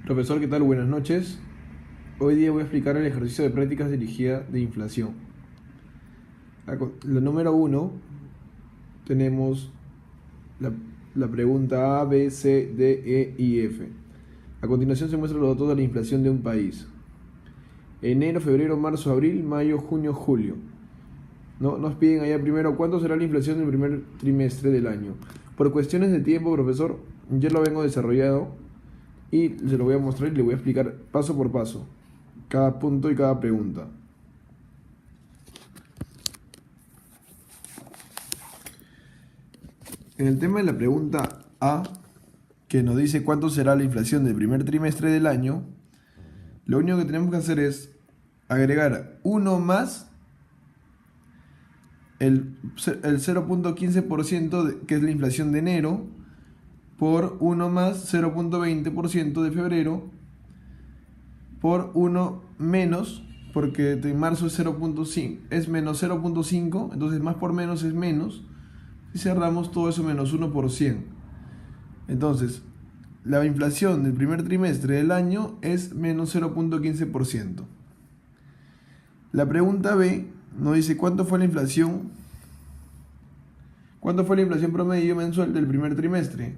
Profesor, ¿qué tal? Buenas noches. Hoy día voy a explicar el ejercicio de prácticas dirigida de inflación. La número 1 tenemos la pregunta A, B, C, D, E y F. A continuación se muestran los datos de la inflación de un país. Enero, febrero, marzo, abril, mayo, junio, julio. Nos piden allá primero cuánto será la inflación del primer trimestre del año. Por cuestiones de tiempo, profesor, yo lo vengo desarrollado y se lo voy a mostrar y le voy a explicar paso por paso cada punto y cada pregunta. En el tema de la pregunta A, que nos dice cuánto será la inflación del primer trimestre del año, lo único que tenemos que hacer es agregar 1 más el 0.15% que es la inflación de enero, por 1 más 0.20% de febrero, por 1 menos, porque de marzo es 0.5, es menos 0.5, entonces más por menos es menos, y cerramos todo eso menos 1 por 100. Entonces, la inflación del primer trimestre del año es menos 0.15%. La pregunta B nos dice cuánto fue la inflación promedio mensual del primer trimestre.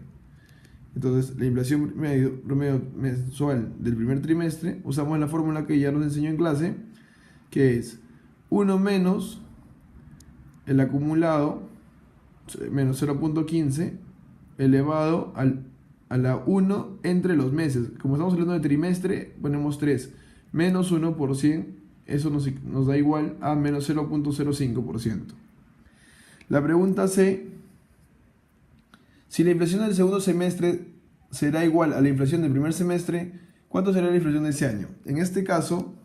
Entonces, la inflación promedio mensual del primer trimestre, usamos la fórmula que ya nos enseñó en clase, que es 1 menos el acumulado, menos 0.15, elevado a la 1 entre los meses. Como estamos hablando de trimestre, ponemos 3. Menos 1 por 100, eso nos da igual a menos 0.05%. La pregunta C: si la inflación del segundo semestre será igual a la inflación del primer semestre, ¿cuánto será la inflación de ese año? En este caso,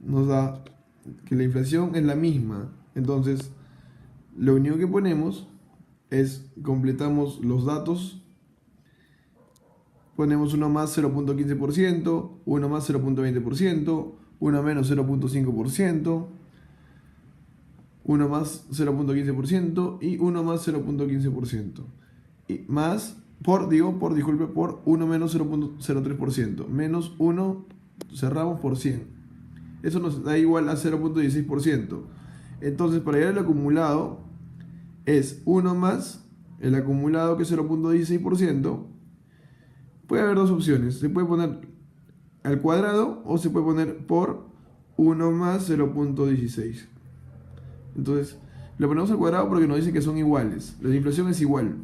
nos da que la inflación es la misma. Entonces, lo único que ponemos es, completamos los datos, ponemos 1 más 0.15%, 1 más 0.20%, 1 menos 0.5%, 1 más 0.15% y 1 más 0.15%. Y más, por 1 menos 0.03%. Menos 1, cerramos por 100. Eso nos da igual a 0.16%. Entonces, para llegar al acumulado, es 1 más el acumulado, que es 0.16%. Puede haber dos opciones. Se puede poner al cuadrado o se puede poner por 1 más 0.16. Entonces, le ponemos al cuadrado porque nos dice que son iguales. La inflación es igual.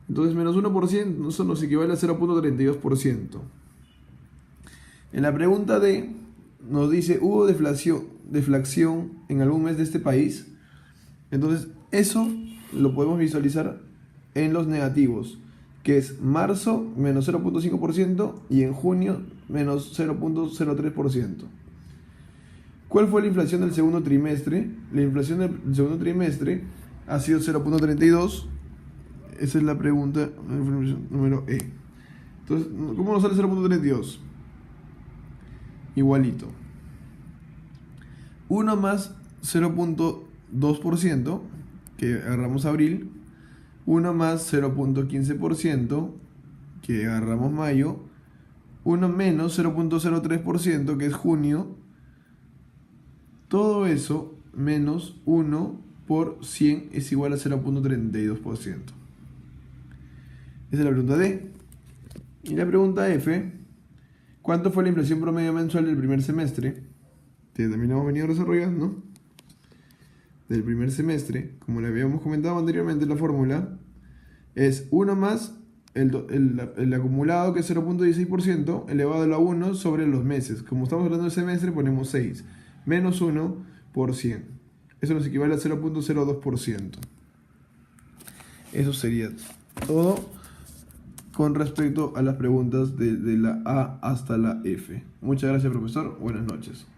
Entonces, menos 1%, eso nos equivale a 0.32%. En la pregunta D, nos dice, ¿hubo deflación en algún mes de este país? Entonces, eso lo podemos visualizar en los negativos, que es marzo, menos 0.5%, y en junio, menos 0.03%. ¿Cuál fue la inflación del segundo trimestre? La inflación del segundo trimestre ha sido 0.32. Esa es la pregunta número E. Entonces, ¿cómo nos sale 0.32? Igualito. 1 más 0.2%, que agarramos abril. 1 más 0.15%, que agarramos mayo. 1 menos 0.03%, que es junio. Todo eso menos 1 por 100 es igual a 0.32%. Esa es la pregunta D. Y la pregunta F: ¿cuánto fue la inflación promedio mensual del primer semestre? Que también hemos venido desarrollando, ¿no? Del primer semestre, como le habíamos comentado anteriormente, la fórmula es 1 más el acumulado, que es 0.16%, elevado a la 1 sobre los meses. Como estamos hablando del semestre, ponemos 6. Menos 1 por 100. Eso nos equivale a 0.02%. Eso sería todo con respecto a las preguntas de la A hasta la F. Muchas gracias, profesor. Buenas noches.